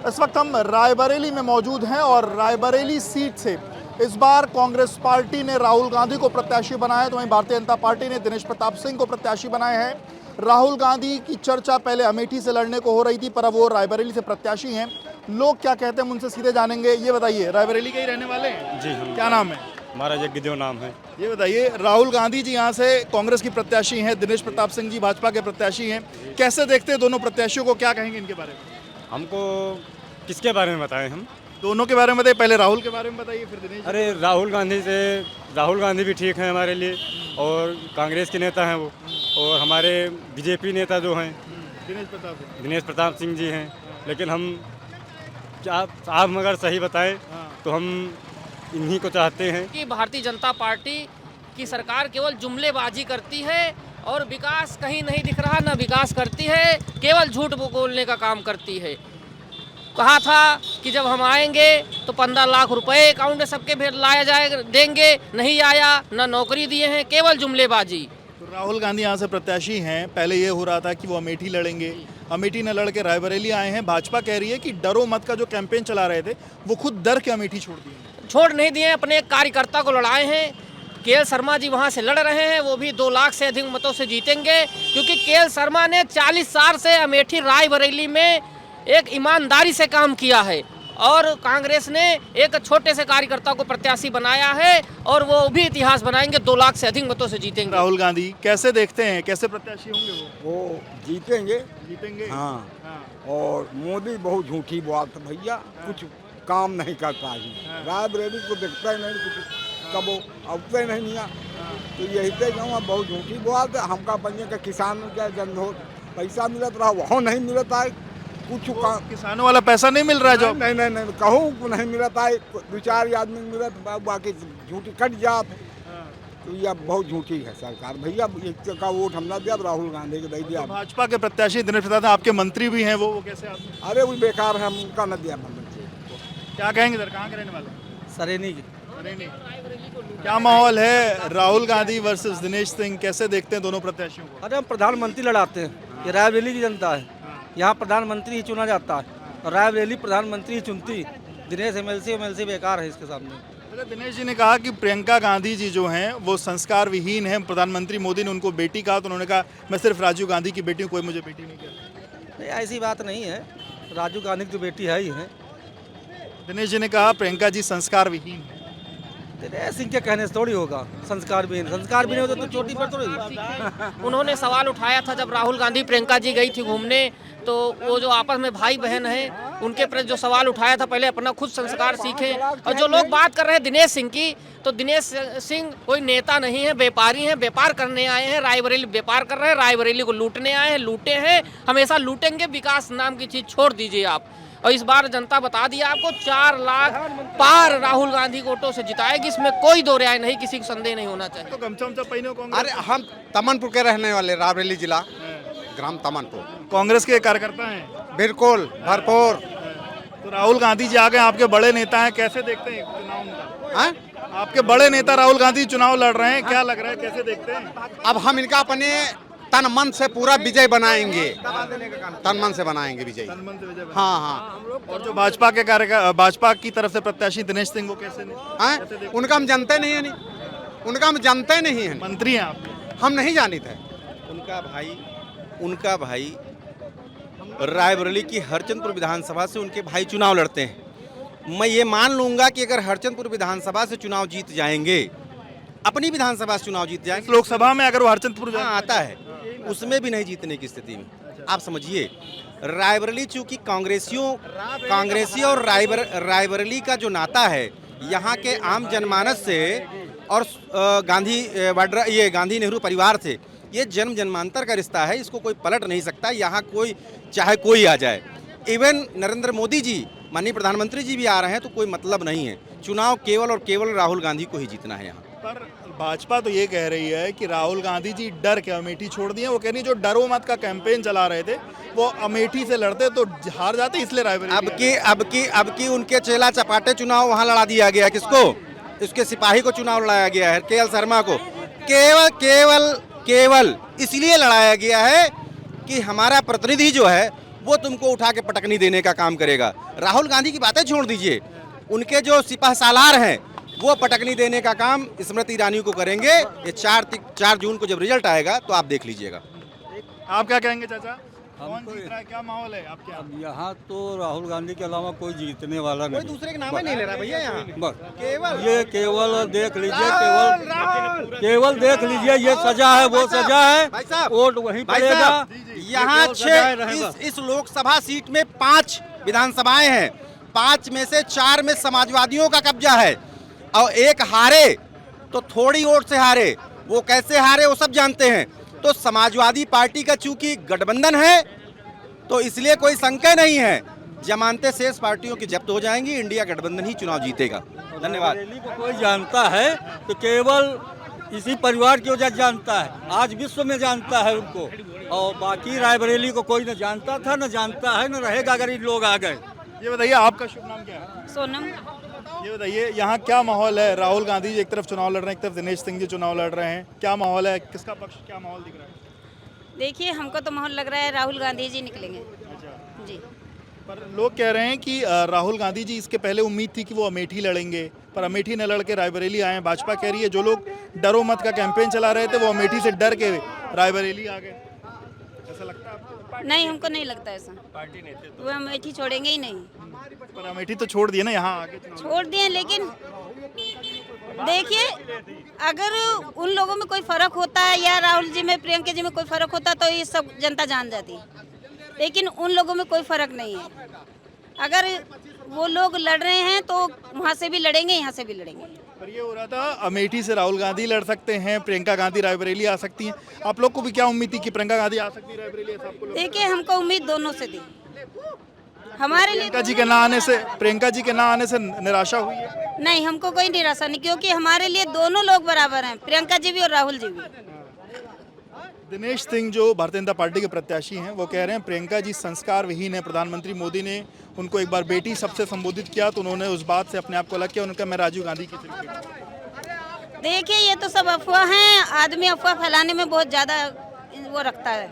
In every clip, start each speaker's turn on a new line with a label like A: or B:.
A: इस वक्त हम रायबरेली में मौजूद हैं और रायबरेली सीट से इस बार कांग्रेस पार्टी ने राहुल गांधी को प्रत्याशी बनाया, तो वहीं भारतीय जनता पार्टी ने दिनेश प्रताप सिंह को प्रत्याशी बनाया है। राहुल गांधी की चर्चा पहले अमेठी से लड़ने को हो रही थी, पर अब वो रायबरेली से प्रत्याशी हैं। लोग क्या कहते हैं हम उनसे सीधे जानेंगे। ये बताइए, रायबरेली के ही रहने वाले हैं?
B: जी हम।
A: क्या नाम है?
B: हमारा यज्ञदेव नाम है।
A: ये बताइए, राहुल गांधी जी यहाँ से कांग्रेस की प्रत्याशी हैं, दिनेश प्रताप सिंह जी भाजपा के प्रत्याशी हैं। कैसे देखते हैं दोनों प्रत्याशियों को, क्या कहेंगे इनके बारे में?
B: हमको किसके बारे में बताएं हम?
A: दोनों के बारे में बताइए, पहले राहुल के बारे में बताइए फिर दिनेश।
B: अरे राहुल गांधी भी ठीक हैं हमारे लिए, और कांग्रेस के नेता हैं वो, और हमारे बीजेपी नेता जो हैं दिनेश प्रताप सिंह जी हैं। लेकिन हम क्या आप मगर सही बताएं तो हम इन्हीं को चाहते हैं
C: कि भारतीय जनता पार्टी की सरकार केवल जुमलेबाजी करती है और विकास कहीं नहीं दिख रहा, ना विकास करती है, केवल झूठ बोलने का काम करती है। कहा था कि जब हम आएंगे तो 15 लाख रुपए अकाउंट में सबके भेज लाया जाए देंगे, नहीं आया, ना नौकरी दिए हैं, केवल जुमलेबाजी।
A: तो राहुल गांधी यहाँ से प्रत्याशी हैं। पहले ये हो रहा था कि वो अमेठी लड़ेंगे, अमेठी न लड़ के रायबरेली आए हैं। भाजपा कह रही है कि डरो मत का जो कैंपेन चला रहे थे वो खुद डर के अमेठी
C: छोड़ नहीं दिए, अपने एक कार्यकर्ता को लड़ाए हैं। केएल शर्मा जी वहाँ से लड़ रहे हैं, वो भी 2 लाख से अधिक मतों से जीतेंगे, क्योंकि केएल शर्मा ने 40 साल से अमेठी रायबरेली में एक ईमानदारी से काम किया है, और कांग्रेस ने एक छोटे से कार्यकर्ता को प्रत्याशी बनाया है, और वो भी इतिहास बनाएंगे, 2 लाख से अधिक मतों से जीतेंगे।
A: राहुल गांधी कैसे देखते हैं, कैसे प्रत्याशी होंगे
D: वो जीतेंगे।
A: हाँ।
D: और मोदी बहुत झूठी बात है भैया, कुछ काम नहीं करता ही। रायबरेली को देखता ही नहीं, कुछ कबो अवते नहीं मिया, तो यही तो कहूँ बहुत झूठी बात है। हमका बनिए का किसान क्या जनधो पैसा मिलत रहा, वहाँ नहीं मिलता है कुछ काम।
A: किसानों वाला पैसा नहीं मिल रहा है जो?
D: नहीं कहूँ नहीं मिलता है, 2-4 आदमी मिलत, बाकी झूठी कट जात। तो यह बहुत झूठी है सरकार भैया। एक का वोट हमने दिया, राहुल गांधी को दे दिया।
A: तो भाजपा के प्रत्याशी दिनेश प्रताप, आपके मंत्री भी हैं, वो कैसे आते?
D: अरे वो बेकार है, हम उनका न दिया मंत्री।
A: क्या कहेंगे सर, कहाँ के रहने वाले?
E: सरेनी की।
A: क्या माहौल है राहुल गांधी वर्सेस दिनेश सिंह, कैसे देखते हैं दोनों प्रत्याशियों को?
E: अरे हम प्रधानमंत्री लड़ाते हैं, ये रायबरेली की जनता है, यहाँ प्रधानमंत्री ही चुना जाता है, और रायबरेली प्रधानमंत्री ही चुनती। दिनेश एमएलसी बेकार है इसके सामने।
A: अच्छा, दिनेश जी ने कहा कि प्रियंका गांधी जी जो हैं वो संस्कार विहीन है। प्रधानमंत्री मोदी ने उनको बेटी कहा, तो उन्होंने कहा मैं सिर्फ राजीव गांधी की बेटी हूँ, कोई मुझे बेटी नहीं कहता।
E: नहीं, ऐसी बात नहीं है, राजीव गांधी की तो बेटी है ही है।
A: दिनेश जी ने कहा प्रियंका जी संस्कार विहीन है।
E: दिनेश सिंह के कहने से थोड़ी होगा संस्कार भी नहीं होता तो चोटी पर थोड़ी।
C: उन्होंने सवाल उठाया था जब राहुल गांधी प्रियंका जी गई थी घूमने, तो वो जो आपस में भाई बहन हैं उनके प्रति जो सवाल उठाया था, पहले अपना खुद संस्कार सीखें। और जो लोग बात कर रहे हैं दिनेश सिंह की, तो दिनेश सिंह कोई नेता नहीं है, व्यापारी हैं, व्यापार करने आए हैं। रायबरेली व्यापार कर रहे हैं, रायबरेली को लूटने आए हैं, लूटे हैं, हमेशा लूटेंगे। विकास नाम की चीज छोड़ दीजिए आप। और इस बार जनता बता दिया आपको, 4 लाख पार राहुल गांधी को वोटों से जिताएगी, इसमें कोई दो राय नहीं, किसी को संदेह नहीं होना चाहिए।
A: तो कांग्रेस
F: अरे हम तमनपुर के रहने वाले, रायबरेली जिला, ग्राम तमनपुर।
A: के कार्यकर्ता हैं?
F: बिल्कुल भरपूर।
A: तो राहुल गांधी जी आ गए, आपके बड़े नेता हैं, कैसे देखते हैं चुनाव उनका? आपके बड़े नेता राहुल गांधी चुनाव लड़ रहे हैं, क्या लग रहा है, कैसे देखते हैं?
F: अब हम इनका अपने तन मन से पूरा विजय बनाएंगे, तन मन से बनाएंगे विजय। हाँ।
A: और जो भाजपा की तरफ से प्रत्याशी दिनेश सिंह को कैसे
F: उनका हम जानते नहीं है, उनका हम जानते नहीं है।
A: मंत्री हैं आप?
F: हम नहीं जानते थे।
G: उनका भाई रायबरेली की हरचंदपुर विधानसभा से उनके भाई चुनाव लड़ते हैं। मैं ये मान लूंगा कि अगर हरचंदपुर विधानसभा से चुनाव जीत जाएंगे, अपनी विधानसभा से चुनाव जीत जाएंगे,
A: लोकसभा में अगर वो हरचंदपुर
G: आता है उसमें भी नहीं जीतने की स्थिति में। आप समझिए, रायबरेली चूंकि कांग्रेसी और रायबरेली का जो नाता है यहाँ के आम जनमानस से और गांधी नेहरू परिवार से, ये जन्म जन्मांतर का रिश्ता है, इसको कोई पलट नहीं सकता। यहाँ कोई चाहे कोई आ जाए, इवन नरेंद्र मोदी जी माननीय प्रधानमंत्री जी भी आ रहे हैं, तो कोई मतलब नहीं है। चुनाव केवल और केवल राहुल गांधी को ही जीतना है यहाँ
A: पर। भाजपा तो ये कह रही है कि राहुल गांधी जी डर के अमेठी छोड़ दिए। वो कह रही जो डरो मत का कैंपेन चला रहे थे वो अमेठी से लड़ते तो हार जाते, इसलिए रायबरेली।
G: अब की उनके चेला चपाटे चुनाव वहाँ लड़ा दिया गया है। किसको? उसके सिपाही को चुनाव लड़ाया गया है, केएल शर्मा को। केवल इसलिए लड़ाया गया है कि हमारा प्रतिनिधि जो है वो तुमको उठा के पटकनी देने का काम करेगा। राहुल गांधी की बातें छोड़ दीजिए, उनके जो सिपह सालार हैं वो पटकनी देने का काम स्मृति ईरानी को करेंगे। ये 4 जून को जब रिजल्ट आएगा तो आप देख लीजिएगा।
A: आप क्या कहेंगे चाचा, कौन जीत रहा है, क्या माहौल है आपके यहाँ?
E: यहाँ तो राहुल गांधी के अलावा कोई जीतने वाला
G: कोई दूसरे के नाम नहीं ले रहा भैया यहाँ।
E: बस ये केवल देख लीजिए, केवल देख लीजिए, ये सजा है, वो सजा है,
G: भाई साहब,
E: वोट वहीं
G: भाई
E: पड़ेगा।
G: साहब, यहाँ 6 इस लोकसभा सीट में 5 विधानसभाएं हैं, 5 में से 4 में समाजवादियों का कब्जा है और एक हारे तो थोड़ी वोट से हारे। वो कैसे हारे वो सब जानते हैं। तो समाजवादी पार्टी का चूंकि गठबंधन है तो इसलिए कोई संशय नहीं है, जमानतें शेष पार्टियों की जब्त हो जाएंगी, इंडिया गठबंधन ही चुनाव जीतेगा। धन्यवाद।
E: रायबरेली को कोई जानता है तो केवल इसी परिवार की वजह जानता है, आज विश्व में जानता है उनको, और बाकी रायबरेली को कोई न जानता था, न जानता है, न रहेगा अगर इन लोग आ गए।
A: ये बताइए आपका शुभ नाम क्या है?
H: सोनम।
A: ये बताइए यहाँ क्या माहौल है? राहुल गांधी जी एक तरफ चुनाव लड़ रहे हैं, एक तरफ दिनेश सिंह जी चुनाव लड़ रहे हैं, क्या माहौल है, किसका पक्ष, क्या माहौल दिख रहा है?
H: देखिए हमको तो माहौल लग रहा है राहुल गांधी जी निकलेंगे जी।
A: पर लोग कह रहे हैं कि राहुल गांधी जी, इसके पहले उम्मीद थी कि वो अमेठी लड़ेंगे, पर अमेठी न लड़ के रायबरेली आए हैं। भाजपा कह रही है जो लोग डरो मत का कैंपेन चला रहे थे वो अमेठी से डर के रायबरेली आ गए। ऐसा लगता है आपको?
H: नहीं, हमको नहीं लगता ऐसा, वो अमेठी छोड़ेंगे ही नहीं।
A: पर अमेठी तो छोड़ दिए ना, यहाँ आगे
H: छोड़ दिए, लेकिन देखिए अगर उन लोगों में कोई फर्क होता है या राहुल जी में, प्रियंका जी में कोई फर्क होता तो ये सब जनता जान जाती, लेकिन उन लोगों में कोई फर्क नहीं है। अगर वो लोग लड़ रहे हैं तो वहाँ से भी लड़ेंगे, यहाँ से भी लड़ेंगे।
A: पर ये हो रहा था अमेठी से राहुल गांधी लड़ सकते हैं, प्रियंका गांधी रायबरेली आ सकती हैं। आप लोग को भी क्या उम्मीद थी कि प्रियंका गांधी आ सकती है रायबरेली? ऐसा आपको लगता है?
H: देखिए हमको उम्मीद दोनों से थी, हमारे लिए
A: प्रियंका जी के ना आने से निराशा हुई है?
H: नहीं, हमको कोई निराशा नहीं, क्योंकि हमारे लिए दोनों लोग बराबर हैं, प्रियंका जी भी और राहुल जी भी।
A: दिनेश सिंह जो भारतीय जनता पार्टी के प्रत्याशी हैं वो कह रहे हैं प्रियंका जी संस्कार विहीन है। प्रधानमंत्री मोदी ने उनको एक बार बेटी शब्द से संबोधित किया तो उन्होंने उस बात से अपने आप को अलग किया, उन्होंने कहा मैं राजीव गांधी की सिर्फ बेटी।
H: देखिए ये तो सब अफवाह हैं, आदमी अफवाह फैलाने में बहुत ज़्यादा वो रखता है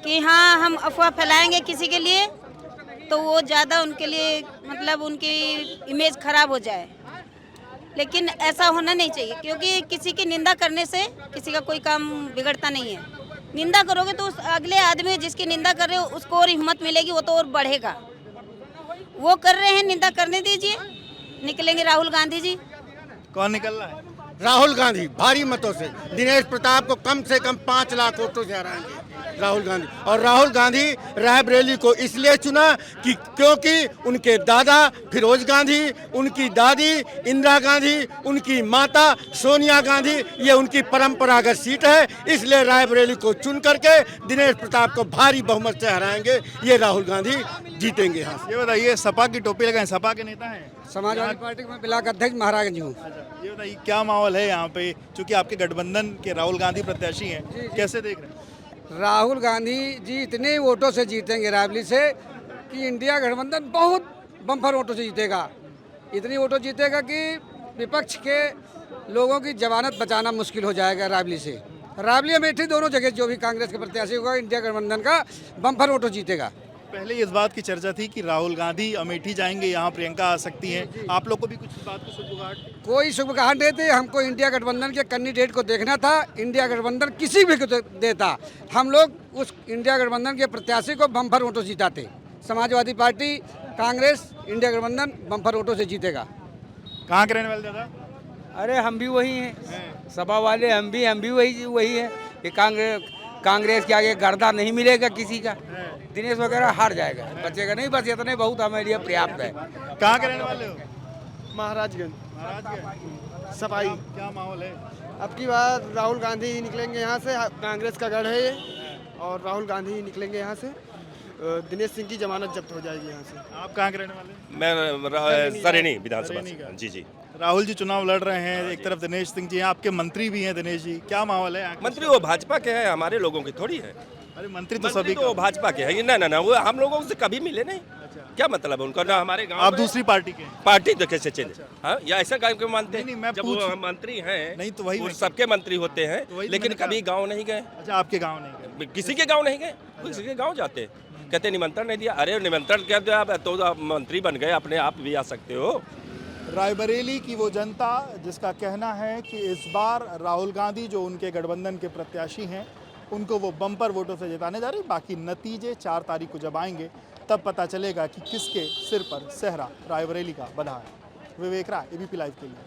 H: कि हाँ हम अफवाह फैलाएंगे किसी के लिए तो वो ज़्यादा उनके लिए मतलब उनकी इमेज खराब हो जाए, लेकिन ऐसा होना नहीं चाहिए, क्योंकि किसी की निंदा करने से किसी का कोई काम बिगड़ता नहीं है। निंदा करोगे तो उस अगले आदमी जिसकी निंदा कर रहे हो उसको और हिम्मत मिलेगी, वो तो और बढ़ेगा। वो कर रहे हैं, निंदा करने दीजिए, निकलेंगे राहुल गांधी जी।
A: कौन निकल रहा है?
F: राहुल गांधी भारी मतों से, दिनेश प्रताप को कम से कम 5 लाख वोटों से हराएंगे राहुल गांधी। और राहुल गांधी रायबरेली को इसलिए चुना कि क्योंकि उनके दादा फिरोज गांधी, उनकी दादी इंदिरा गांधी, उनकी माता सोनिया गांधी, ये उनकी परंपरागत सीट है, इसलिए रायबरेली को चुन करके दिनेश प्रताप को भारी बहुमत से हराएंगे। ये राहुल गांधी जीतेंगे यहाँ से।
A: ये बताइए, सपा की टोपी लगाएं, सपा के नेता हैं?
E: समाजवादी पार्टी में ब्लॉक अध्यक्ष महाराज जी हूँ।
A: ये बताइए क्या माहौल है यहाँ पे, चूंकि आपके गठबंधन के राहुल गांधी प्रत्याशी हैं, कैसे देख रहे हैं?
E: राहुल गांधी जी इतने वोटों से जीतेंगे रायबरेली से कि इंडिया गठबंधन बहुत बम्पर वोटों से जीतेगा। इतनी वोटों जीतेगा कि विपक्ष के लोगों की जमानत बचाना मुश्किल हो जाएगा रायबरेली से। रायबरेली अमेठी दोनों जगह जो भी कांग्रेस के प्रत्याशी होगा इंडिया गठबंधन का बम्पर वोटों जीतेगा।
A: पहले इस बात की चर्चा थी कि राहुल गांधी अमेठी जाएंगे, यहाँ प्रियंका आ सकती हैं। आप लोग को भी कुछ इस बात की सुगबुगाहट?
E: कोई सुगबुगाहट नहीं थी, हमको इंडिया गठबंधन के कैंडिडेट को देखना था। इंडिया गठबंधन किसी भी को देता, हम लोग उस इंडिया गठबंधन के प्रत्याशी को बम्पर वोटों जीताते। समाजवादी पार्टी, कांग्रेस, इंडिया गठबंधन बम्पर वोटों से जीतेगा।
A: कहाँ के रहने वाले दादा?
I: अरे हम भी वही हैं, सपा वाले हम भी वही है कि कांग्रेस के आगे गर्दा नहीं मिलेगा किसी का। दिनेश वगैरह हार जाएगा, बचेगा नहीं, बस इतने बहुत हमारे लिए पर्याप्त है।
A: कहाँ के रहने वाले हो?
J: महाराजगंज सफाई।
A: क्या माहौल है?
J: अब की बार राहुल गांधी ही निकलेंगे यहाँ से, कांग्रेस का गढ़ है ये, और राहुल गांधी ही निकलेंगे यहाँ से। दिनेश सिंह की जमानत जब्त हो जाएगी यहाँ से।
A: आप कहाँ के रहने वाले?
K: मैं सरेनी विधानसभा से। जी जी।
A: राहुल जी चुनाव लड़ रहे हैं, एक तरफ दिनेश सिंह जी हैं, आपके मंत्री भी हैं दिनेश जी, क्या माहौल है?
K: मंत्री वो भाजपा के हैं, हमारे लोगों की थोड़ी है।
A: अरे मंत्री तो सभी
K: तो भाजपा के हैं। ना वो हम लोगों से कभी मिले नहीं। क्या मतलब है उनका? ना हमारे गांव
A: आप दूसरी पार्टी के?
K: पार्टी तो कैसे चेंज? हाँ, या ऐसा गाँव के मानते हैं?
A: नहीं, मैं
K: जब वो मंत्री हैं
A: नहीं तो वही
K: सबके मंत्री होते हैं, लेकिन कभी गाँव नहीं गए।
A: अच्छा, आपके गाँव नहीं गए?
K: किसी के गाँव नहीं गए, किसी के गाँव जाते हैं। कहते निमंत्रण नहीं दिया। अरे निमंत्रण क्या दिया, तो आप मंत्री बन गए, अपने आप भी आ सकते हो।
A: रायबरेली की वो जनता जिसका कहना है कि इस बार राहुल गांधी जो उनके गठबंधन के प्रत्याशी हैं उनको वो बम्पर वोटों से जिताने जा रही। बाकी नतीजे 4 तारीख को जब आएंगे तब पता चलेगा कि किसके सिर पर सेहरा रायबरेली का बंधा है। विवेक राय, एबीपी लाइव के लिए।